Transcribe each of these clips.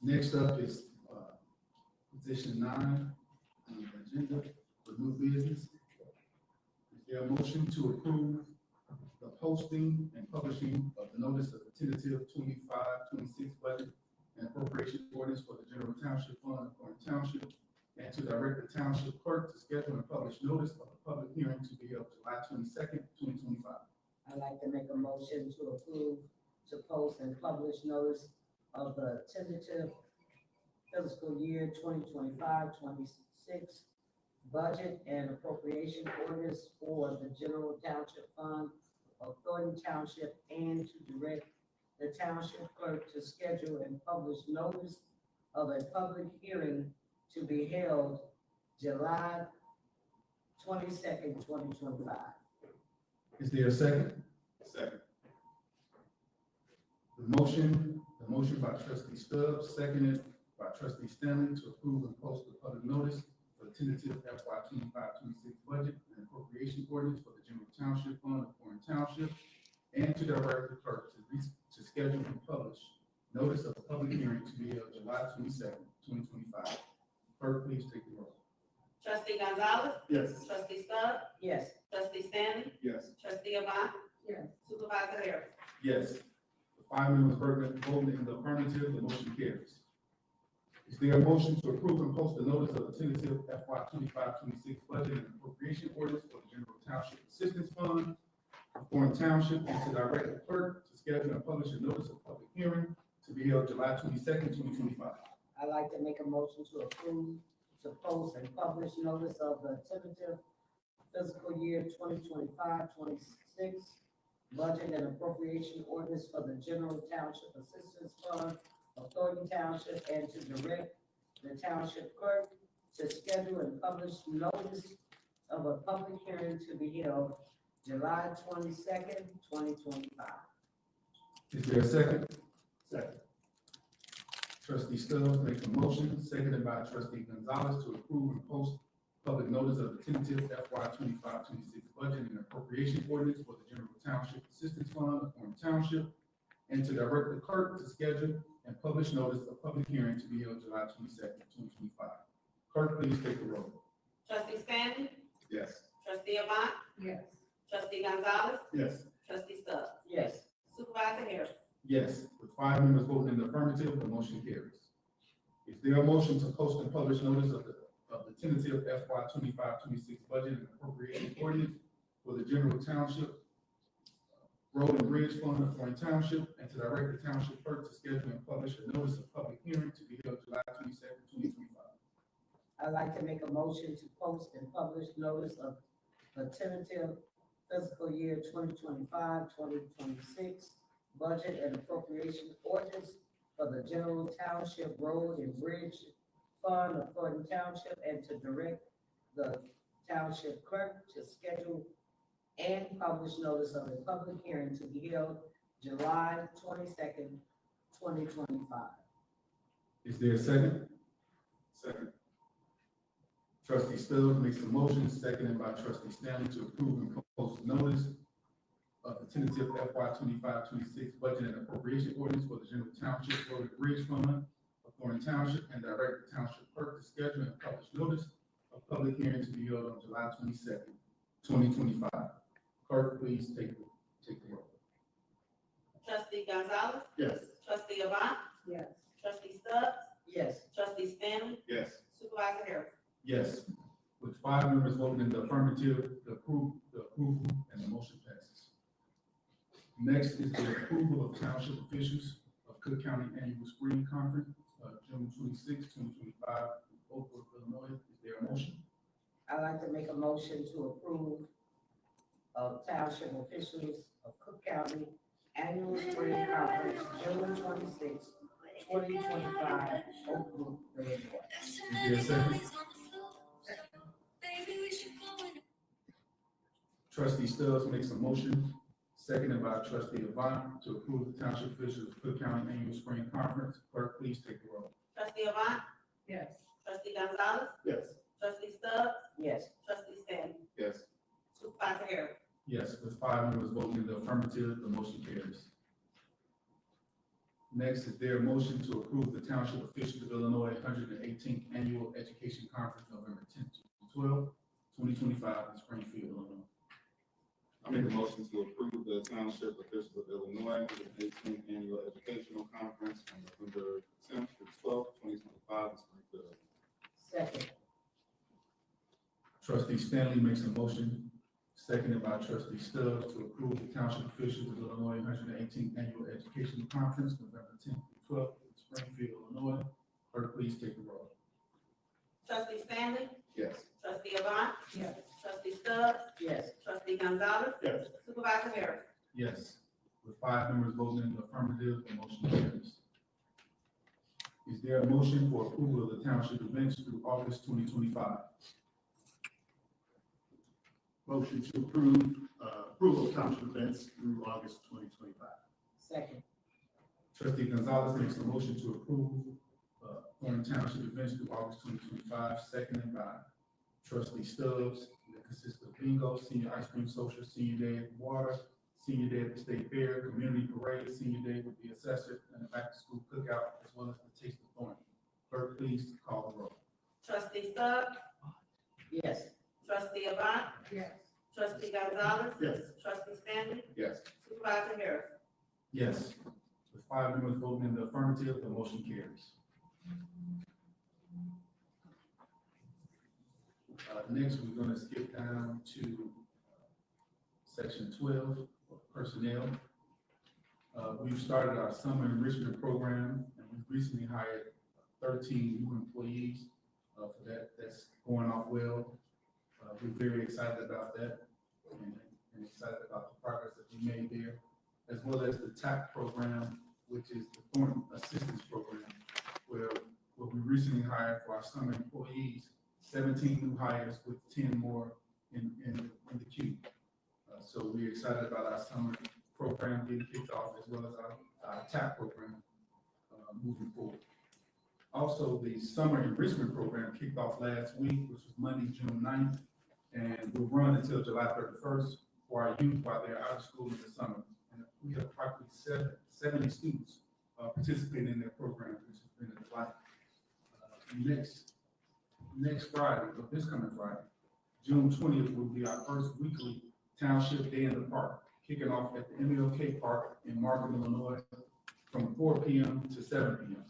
Next up is, position 9 on the agenda for new business. Is there a motion to approve the posting and publishing of the notice of the tentative 25-26 budget and appropriation ordinance for the general township fund of Thornton Township, and to direct the township clerk to schedule and publish notice of a public hearing to be held July 22nd, 2025. I'd like to make a motion to approve, to post and publish notice of the tentative fiscal year 2025-26 budget and appropriation orders for the general township fund of Thornton Township, and to direct the township clerk to schedule and publish notice of a public hearing to be held July 22nd, 2025. Is there a second? Second. The motion by trustee Stubbs, seconded by trustee Stanley, to approve and post the public notice for the tentative FY 25-26 budget and appropriation ordinance for the general township fund of Thornton Township, and to direct the clerk to schedule and publish notice of a public hearing to be held July 22nd, 2025. Clerk, please take the roll. Trustee Gonzalez. Yes. Trustee Stubbs. Yes. Trustee Stanley. Yes. Trustee Avant. Yes. Supervisor Harris. Yes. The 5 members voting in the affirmative, the motion carries. Is there a motion to approve and post the notice of the tentative FY 25-26 budget and appropriation orders for the general township assistance fund of Thornton Township, and to direct the clerk to schedule and publish a notice of public hearing to be held July 22nd, 2025? I'd like to make a motion to approve, to post and publish notice of the tentative fiscal year 2025-26 budget and appropriation orders for the general township assistance fund of Thornton Township, and to direct the township clerk to schedule and publish notice of a public hearing to be held July 22nd, 2025. Is there a second? Second. Trustee Stubbs makes a motion, seconded by trustee Gonzalez, to approve and post public notice of the tentative FY 25-26 budget and appropriation ordinance for the general township assistance fund of Thornton Township, and to direct the clerk to schedule and publish notice of public hearing to be held July 22nd, 2025. Clerk, please take the roll. Trustee Stanley. Yes. Trustee Avant. Yes. Trustee Gonzalez. Yes. Trustee Stubbs. Yes. Supervisor Harris. Yes. With 5 members voting in the affirmative, the motion carries. Is there a motion to post and publish notice of the tentative FY 25-26 budget and appropriation ordinance for the general township road and bridge fund of Thornton Township, and to direct the township clerk to schedule and publish a notice of public hearing to be held July 22nd, 2025? I'd like to make a motion to post and publish notice of the tentative fiscal year 2025-2026 budget and appropriation ordinance for the general township road and bridge fund of Thornton Township, and to direct the township clerk to schedule and publish notice of a public hearing to be held July 22nd, 2025. Is there a second? Second. Trustee Stubbs makes a motion, seconded by trustee Stanley, to approve and post notice of the tentative FY 25-26 budget and appropriation ordinance for the general township road and bridge fund of Thornton Township, and direct the township clerk to schedule and publish notice of public hearing to be held on July 22nd, 2025. Clerk, please take the roll. Trustee Gonzalez. Yes. Trustee Avant. Yes. Trustee Stubbs. Yes. Trustee Stanley. Yes. Supervisor Harris. Yes. With 5 members voting in the affirmative, the approval, and the motion passes. Next is the approval of township officials of Cook County Annual Spring Conference, June 26, 2025, in Oakwood, Illinois. Is there a motion? I'd like to make a motion to approve of township officials of Cook County Annual Spring Conference, June 26, 2025, Oakwood, Illinois. Is there a second? Trustee Stubbs makes a motion, seconded by trustee Avant, to approve the township officials of Cook County Annual Spring Conference. Clerk, please take the roll. Trustee Avant. Yes. Trustee Gonzalez. Yes. Trustee Stubbs. Yes. Trustee Stanley. Yes. Supervisor Harris. Yes, with 5 members voting in the affirmative, the motion carries. Next, is there a motion to approve the Township Officials of Illinois 118th Annual Education Conference, November 10th to 12th, 2025, in Springfield, Illinois? I make a motion to approve the Township Officials of Illinois 18th Annual Educational Conference on November 10th through 12th, 2025 in Springfield. Second. Trustee Stanley makes a motion, seconded by trustee Stubbs, to approve the Township Officials of Illinois 118th Annual Educational Conference, November 10th through 12th, in Springfield, Illinois. Clerk, please take the roll. Trustee Stanley? Yes. Trustee Avant? Yes. Trustee Stubbs? Yes. Trustee Gonzalez? Yes. Supervisor Harris? Yes. With 5 members voting in the affirmative, the motion carries. Is there a motion for approval of the township events through August 2025? Motion to approve, approval of township events through August 2025. Second. Trustee Gonzalez makes a motion to approve Thornton Township events through August 2025, seconded by trustee Stubbs. That consists of bingo, senior ice cream social, senior day at the water, senior day at the state fair, community parade, senior day with the assessor, and the back-to-school cookout, as well as the taste of Thornton. Clerk, please call the roll. Trustee Stubbs? Yes. Trustee Avant? Yes. Trustee Gonzalez? Yes. Trustee Stanley? Yes. Supervisor Harris? Yes. With 5 members voting in the affirmative, the motion carries. Next, we're going to skip down to section 12, personnel. We've started our summer enrichment program, and we've recently hired 13 new employees for that. That's going off well. We're very excited about that and excited about the progress that we made there, as well as the TAP program, which is the Thornton Assistance Program, where we recently hired for our summer employees 17 new hires with 10 more in the queue. So we're excited about our summer program getting kicked off, as well as our TAP program moving forward. Also, the summer enrichment program kicked off last week, which was Monday, June 9th, and will run until July 31st for our youth while they're out of school in the summer. And we have approximately 70 students participating in their program, which has been a delight. Next Friday, or this coming Friday, June 20th, will be our first weekly Township Day in the Park, kicking off at the MLK Park in Markham, Illinois, from 4 p.m. to 7 p.m.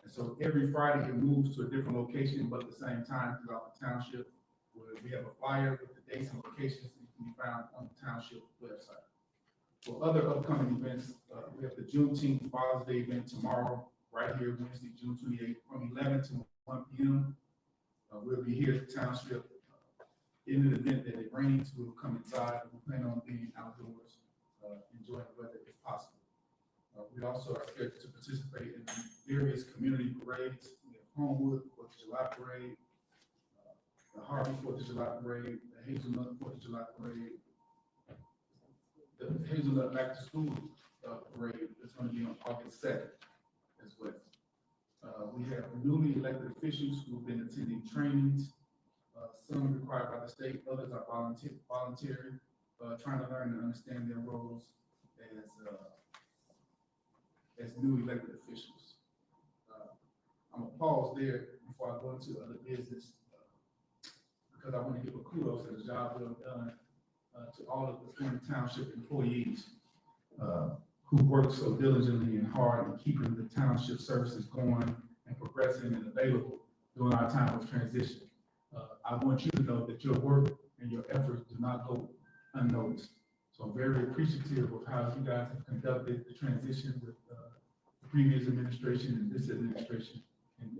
And so every Friday it moves to a different location, but at the same time throughout the township, where we have a flyer with the dates and locations that can be found on the township website. For other upcoming events, we have the Juneteenth Father's Day event tomorrow, right here, Wednesday, June 28th, from 11 to 1 p.m. We'll be here at the township. In an event that it rains, we'll come inside. We plan on being outdoors, enjoying the weather if possible. We also are scheduled to participate in various community parades. We have Homewood 4th of July Parade, the Harvey 4th of July Parade, the Hazelnut 4th of July Parade, the Hazelnut Back to School Parade that's going to be on August 2nd as well. We have newly elected officials who've been attending trainings, some required by the state, others are voluntary, trying to learn and understand their roles as new elected officials. I'm gonna pause there before I go into other business, because I want to give a kudos to the job well done to all of the Thornton Township employees who worked so diligently and hard in keeping the township services going and progressing and available during our time of transition. I want you to know that your work and your efforts do not go unnoticed. So I'm very appreciative of how you guys have conducted the transition with the previous administration and this administration and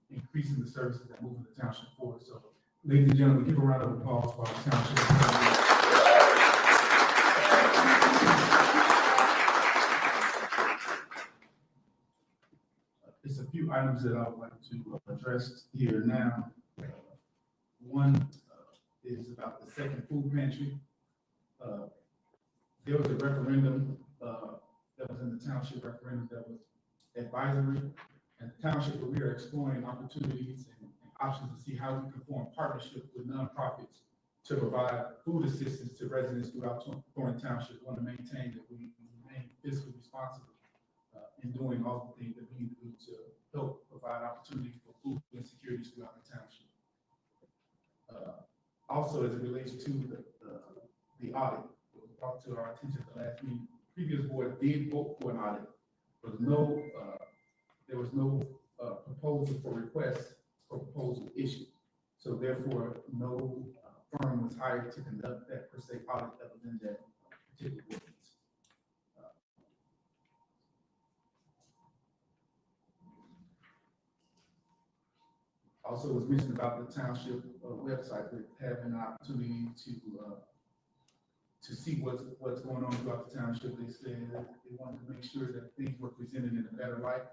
increasing the services and moving the township forward. So ladies and gentlemen, give a round of applause for our township. There's a few items that I would like to address here now. One is about the second food pantry. There was a referendum that was in the township referendum that was advisory, and the township, we are exploring opportunities and options to see how we can form partnerships with nonprofits to provide food assistance to residents throughout Thornton Township. We want to maintain that we remain fiscally responsible and doing all the things that we need to do to help provide opportunities for food insecurities throughout the township. Also, as it relates to the audit, it was brought to our attention at the last meeting. Previous board did vote for an audit, but there was no proposal for request for proposal issued. So therefore, no firm was hired to conduct that per se audit other than that particular ordinance. Also, it was mentioned about the township website, that having an opportunity to see what's going on throughout the township. They said that they wanted to make sure that things were presented in a better light.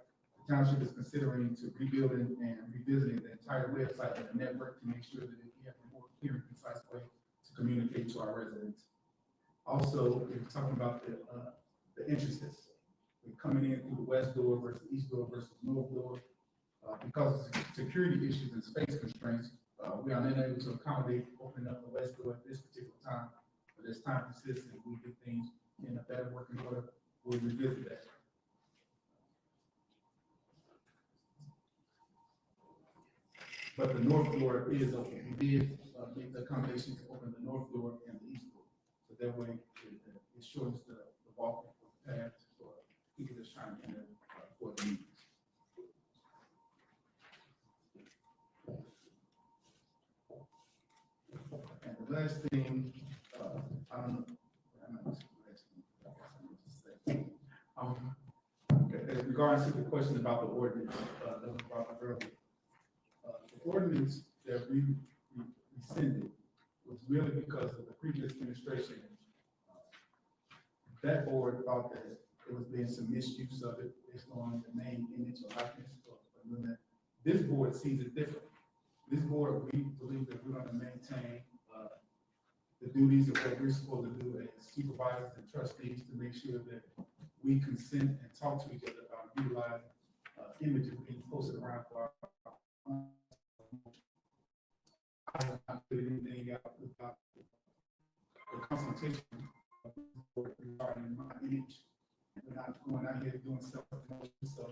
The township is considering to rebuilding and revisiting the entire website and the network to make sure that we have a more clear and concise way to communicate to our residents. Also, they were talking about the entrances. We're coming in through the west door versus east door versus north door. Because of security issues and space constraints, we are unable to accommodate opening up the west door at this particular time. But as time persists and we get things in a better working order, we'll revisit that. But the north door is open. We did make the accommodation to open the north door and the east door. So that way it shortens the walking path for people that's trying to enter for the meetings. And the last thing, I don't know, as regards to the question about the ordinance that was brought up earlier, the ordinance that we rescinded was really because of the previous administration. That board thought that there was being some misuse of it based on the name, image, or likeness. This board sees it differently. This board, we believe that we're going to maintain the duties of what we're supposed to do as supervisors and trustees to make sure that we consent and talk to each other about utilizing images being posted around for our. I have not put anything out about the consultation regarding my image. We're not going out here doing self-promotion, so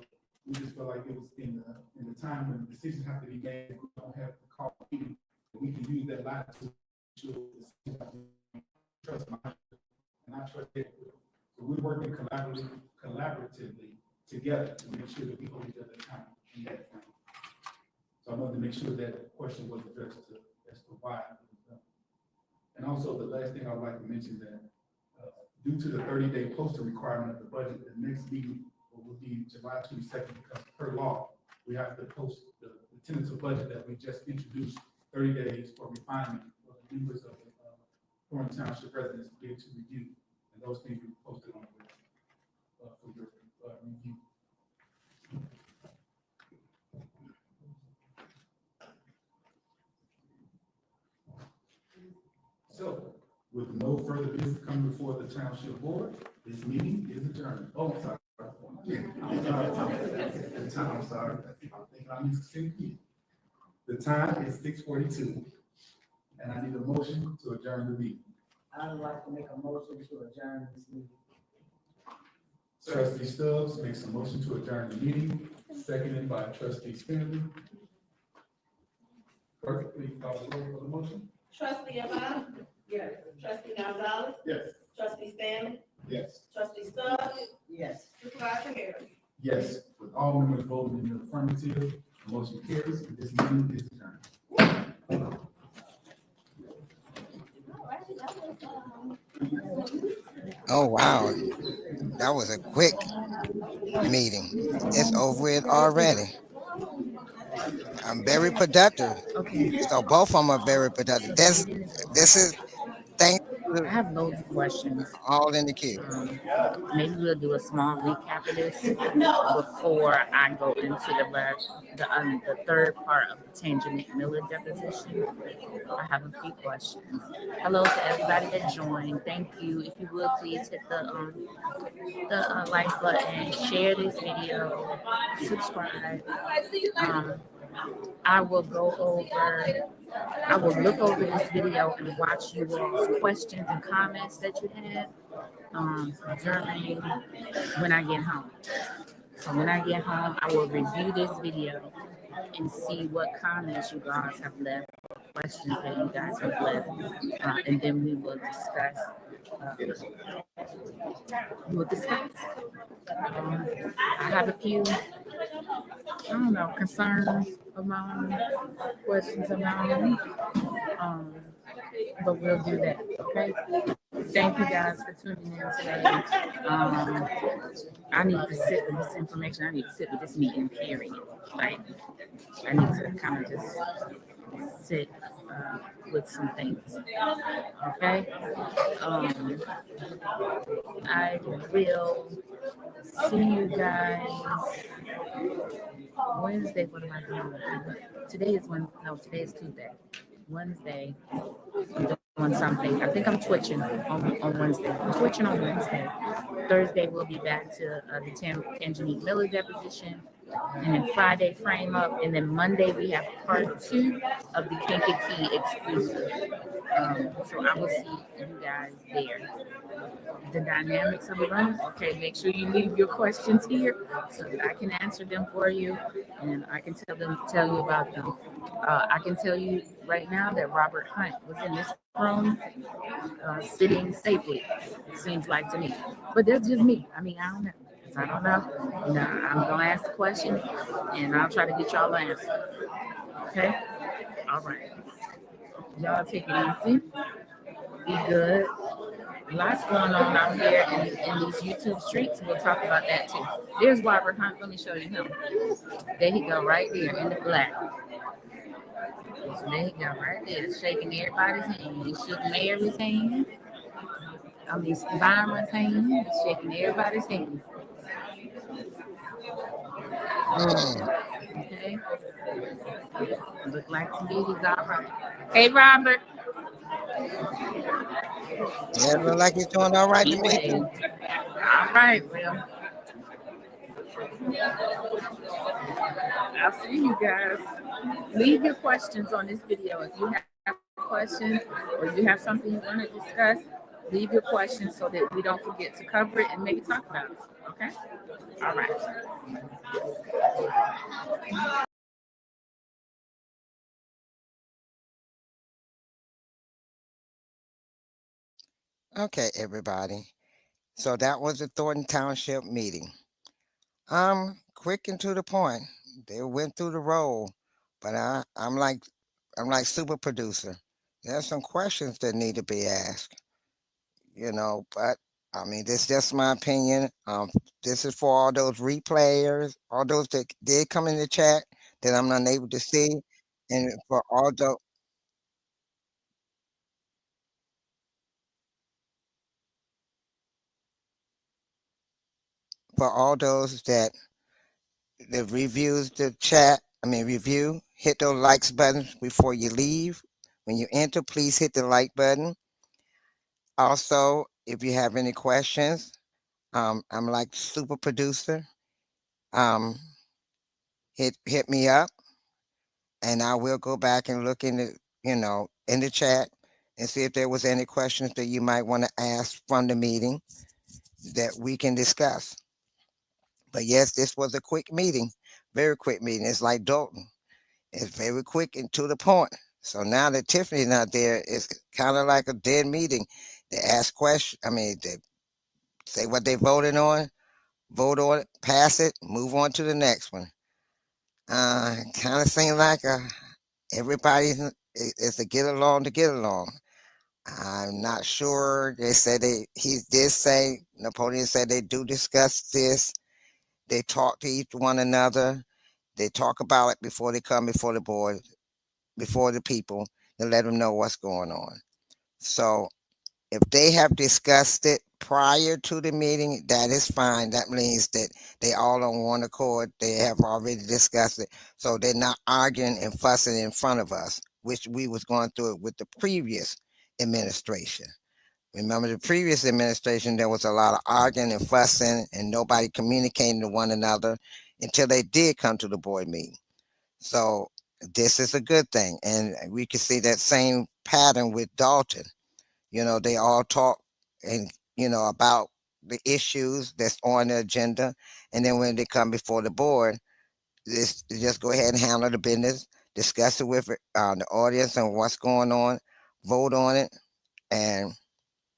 we just felt like it was in the time when decisions have to be made. We don't have to call a meeting. We can use that latitude to trust my and I trust it. So we're working collaboratively together to make sure that we hold each other accountable in that frame. So I wanted to make sure that question was addressed as to why it was done. And also the last thing I would like to mention that due to the 30-day posting requirement of the budget, the next meeting will be July 22nd because per law, we have to post the tentative budget that we just introduced 30 days for refinement of the members of the Thornton Township residents to be able to review. And those things will be posted on the website for your review. So, with no further business coming before the township board, this meeting is adjourned. Oh, I'm sorry. I'm sorry. I need to say it. The time is 6:42, and I need a motion to adjourn the meeting. I would like to make a motion to adjourn this meeting. Trustee Stubbs makes a motion to adjourn the meeting, seconded by Trustee Spindler. Clerk, please call the roll for the motion. Trustee Avant. Yes. Trustee Gonzalez. Yes. Trustee Stanley. Yes. Trustee Stubbs. Yes. Supervisor Harris. Yes, with all members voting in the affirmative, the motion carries, and this meeting is adjourned. Oh, wow. That was a quick meeting. It's over with already. I'm very productive. Okay, So both of them are very productive. This is thanks I have loads of questions. all in the queue. Maybe we'll do a small recap of this before I go into the third part of the Tanger McMillan deposition. I have a few questions. Hello to everybody that joined. Thank you. If you would please hit the like button, share this video, subscribe. I will look over this video and watch you all's questions and comments that you have during when I get home. So when I get home, I will review this video and see what comments you guys have left, questions that you guys have left, and then we will discuss. We'll discuss. Um, I have a few, I don't know, concerns of my own, questions of my own, but we'll do that. Okay. Thank you guys for tuning in today. I need to sit with this information. I need to sit with this meeting. Period. Like I need to kind of just sit with some things. Okay. I will see you guys Wednesday. What am I doing? Today is when? No, today is Tuesday. Wednesday, I'm doing something. I think I'm twitching on Wednesday. I'm twitching on Wednesday. Thursday, we'll be back to the Tangerine Miller deposition. And then Friday, frame up. And then Monday, we have part 2 of the Kankakee exclusive. So I will see you guys there. The dynamics of the room. Okay, make sure you leave your questions here so that I can answer them for you, and I can tell you about them. I can tell you right now that Robert Hunt was in this room, sitting safely. It seems like to me, but that's just me. I mean, I don't know. I don't know. You know, I'm gonna ask the question, and I'll try to get y'all an answer. Okay. All right. Y'all take it easy. Be good. Lots going on out here in these YouTube streets. We'll talk about that too. There's Robert Hunt. Let me show you him. There he go, right there in the black. So there he go, right there, shaking everybody's hand. He's shaking Mary's hand. I mean, Byron's hand. He's shaking everybody's hand. Okay. Look like to me he's all right. Hey, Robert. Yeah, look like he's doing all right to me Hey. too. All right, well. I'll see you guys. Leave your questions on this video. If you have questions or you have something you want to discuss, leave your questions so that we don't forget to cover it and maybe talk about it. Okay? All right. Okay, everybody. So that was the Thornton Township meeting. Quick and to the point. They went through the role, but I'm like super producer. There's some questions that need to be asked, but I mean, this is just my opinion. This is for all those replayers, all those that did come in the chat that I'm unable to see, and for all those that reviews the chat. I mean, hit those likes buttons before you leave. When you enter, please hit the like button. Also, if you have any questions, I'm like super producer. Um, hit me up, and I will go back and look in the chat and see if there was any questions that you might want to ask from the meeting that we can discuss. But yes, this was a quick meeting, very quick meeting. It's like Dalton. It's very quick and to the point. So now that Tiffany's not there, it's kind of like a dead meeting. They ask questions. I mean, they say what they vote on it, pass it, move on to the next one. Kind of seems like everybody is to get along to get along. I'm not sure. They said he did say, Napoleon said they do discuss this. They talk to each one another. They talk about it before they come before the board, before the people, to let them know what's going on. So if they have discussed it prior to the meeting, that is fine. That means that they all on one accord. They have already discussed it. So they're not arguing and fussing in front of us, which we was going through it with the previous administration. Remember the previous administration, there was a lot of arguing and fussing and nobody communicating to one another until they did come to the board meeting. So this is a good thing. And we can see that same pattern with Dalton. They all talk and, about the issues that's on the agenda, and then when they come before the board, just go ahead and handle the business, discuss it with the audience and what's going on, vote on it, and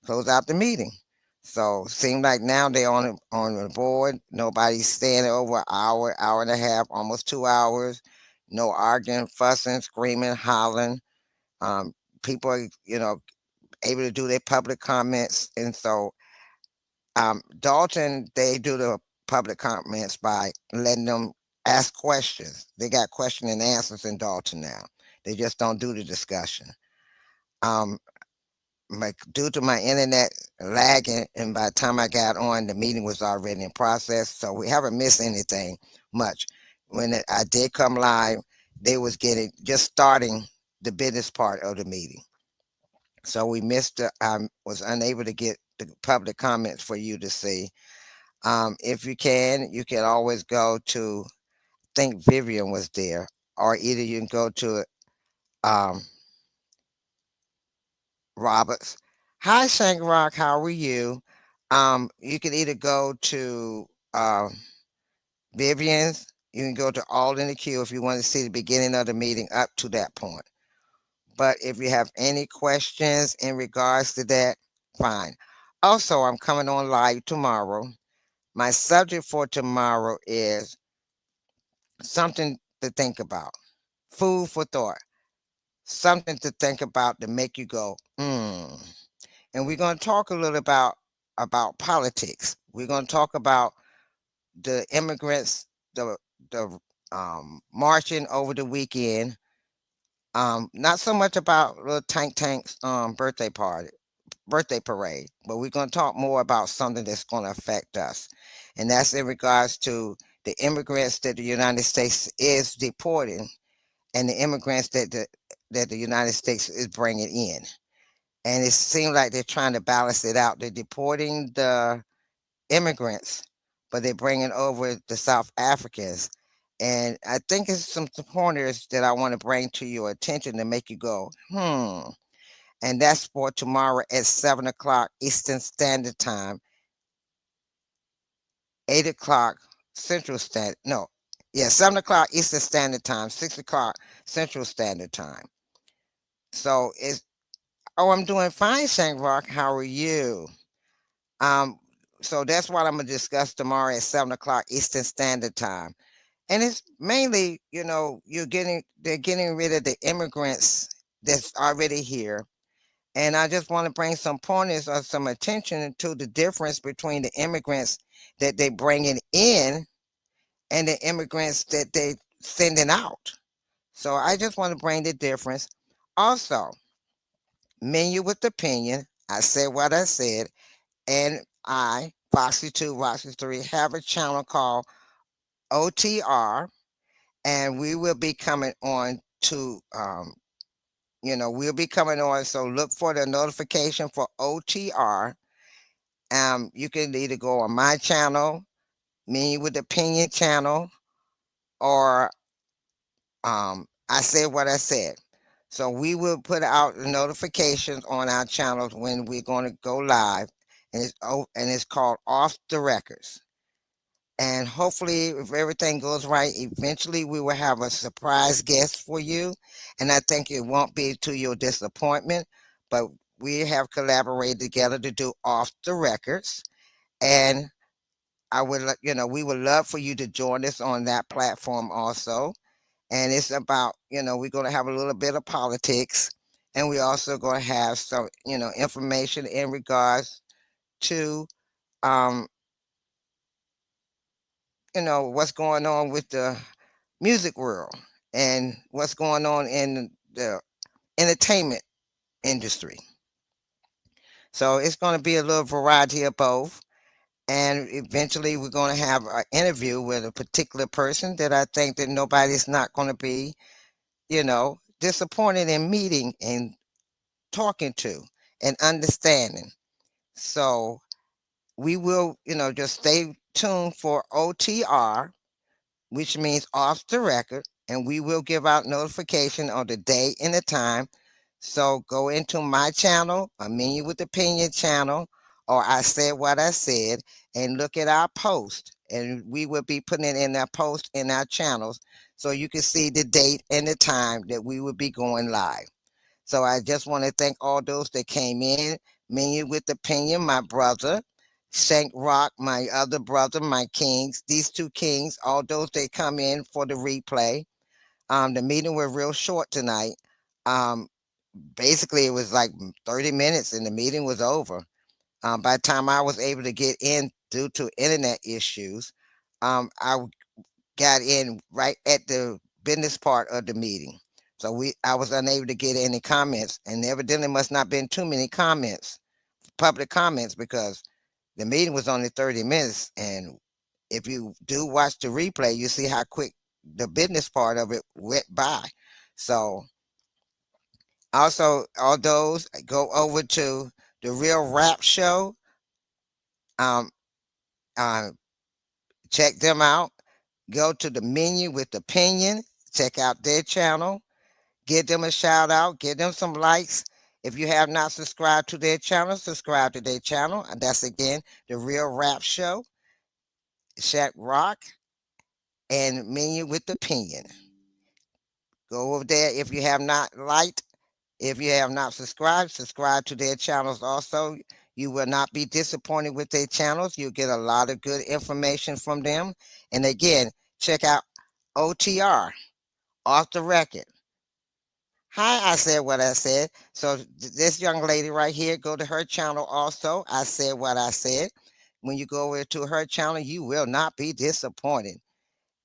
close out the meeting. So seem like now they're on the board. Nobody's staying over an hour, hour and a half, almost 2 hours. No arguing, fussing, screaming, hollering. Um, People are, able to do their public comments, and so Dalton, they do the public comments by letting them ask questions. They got question and answers in Dalton now. They just don't do the discussion. Um, Due to my internet lagging, and by the time I got on, the meeting was already in process, so we haven't missed anything much. When I did come live, they was getting just starting the business part of the meeting, so we missed. I was unable to get the public comments for you to see. If you can always go to. Think Vivian was there, or either you can go to um, Roberts. Hi, Shangrock. How are you? You can either go to Vivian's. You can go to All in the Queue if you want to see the beginning of the meeting up to that point. But if you have any questions in regards to that, fine. Also, I'm coming on live tomorrow. My subject for tomorrow is something to think about, food for thought, something to think about to make you go, hmm. And we're going to talk a little about politics. We're going to talk about the immigrants, the marching over the weekend. Not so much about little Tank's birthday parade, but we're going to talk more about something that's going to affect us, and that's in regards to the immigrants that the United States is deporting, and the immigrants that the United States is bringing in. And it seems like they're trying to balance it out. They're deporting the immigrants, but they're bringing over the South Africans. And I think it's some pointers that I want to bring to your attention to make you go, hmm. And that's for tomorrow at 7 o'clock Eastern Standard Time, 8 o'clock Central Standard. No, yeah, 7 o'clock Eastern Standard Time, 6 o'clock Central Standard Time. So oh, I'm doing fine, Shangrock. How are you? Um, so that's what I'm gonna discuss tomorrow at 7 o'clock Eastern Standard Time. And it's mainly, they're getting rid of the immigrants that's already here. And I just want to bring some pointers or some attention to the difference between the immigrants that they bringing in and the immigrants that they sending out. So I just want to bring the difference. Also, menu with opinion. I said what I said, and Foxy 2, Foxy 3, have a channel called OTR, and we will be coming on to, we'll be coming on. So look for the notification for OTR. You can either go on my channel, Me with Opinion channel, or I said what I said. So we will put out the notifications on our channels when we're going to go live, and it's called Off the Records. And hopefully, if everything goes right, eventually we will have a surprise guest for you. And I think it won't be to your disappointment, but we have collaborated together to do Off the Records. And we would love for you to join us on that platform also. And it's about, we're going to have a little bit of politics, and we're also going to have some, information in regards to, um, what's going on with the music world and what's going on in the entertainment industry. So it's going to be a little variety of both. And eventually we're going to have an interview with a particular person that I think that nobody's not going to be, disappointed in meeting and talking to and understanding. So we will, just stay tuned for OTR, which means off the record, and we will give out notification on the day and the time. So go into my channel, a Menu with Opinion channel, or I said what I said, and look at our post. And we will be putting it in our post in our channels so you can see the date and the time that we will be going live. So I just want to thank all those that came in. Menu with Opinion, my brother. Shank Rock, my other brother, my kings. These two kings, all those that come in for the replay. The meeting was real short tonight. Um, Basically, it was like 30 minutes and the meeting was over. By the time I was able to get in due to internet issues, I got in right at the business part of the meeting. So I was unable to get any comments, and evidently must not been too many comments, public comments, because the meeting was only 30 minutes. And if you do watch the replay, you see how quick the business part of it went by. So also, all those go over to the Real Rap Show. Um, uh, Check them out. Go to the Menu with Opinion. Check out their channel. Give them a shout out. Give them some likes. If you have not subscribed to their channel, subscribe to their channel. And that's again the Real Rap Show, Shaq Rock, and Menu with Opinion. Go over there if you have not liked. If you have not subscribed, subscribe to their channels also. You will not be disappointed with their channels. You'll get a lot of good information from them. And again, check out OTR, Off the Record. Hi, I said what I said. So this young lady right here, go to her channel also. I said what I said. When you go over to her channel, you will not be disappointed.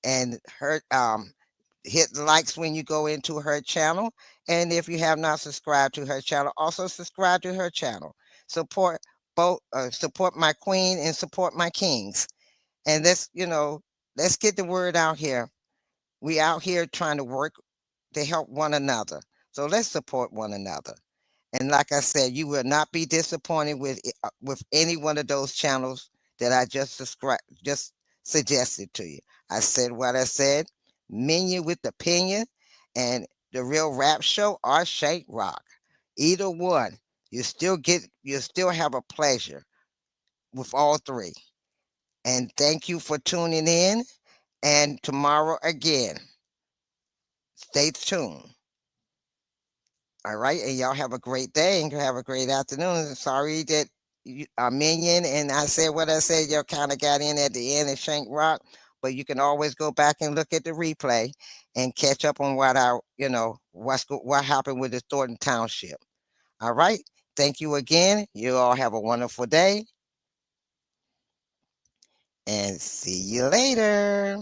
And her hit the likes when you go into her channel. And if you have not subscribed to her channel, also subscribe to her channel. Support both, support my queen and support my kings. And let's get the word out here. We out here trying to work to help one another. So let's support one another. And like I said, you will not be disappointed with any one of those channels that I just suggested to you. I said what I said. Menu with Opinion and the Real Rap Show or Shake Rock. Either one, you still have a pleasure with all three. And thank you for tuning in. And tomorrow again, stay tuned. All right, and y'all have a great day and have a great afternoon. Sorry that Minion and I said what I said. Y'all kind of got in at the end of Shank Rock, but you can always go back and look at the replay and catch up on what happened with the Thornton Township. All right, thank you again. You all have a wonderful day, and see you later.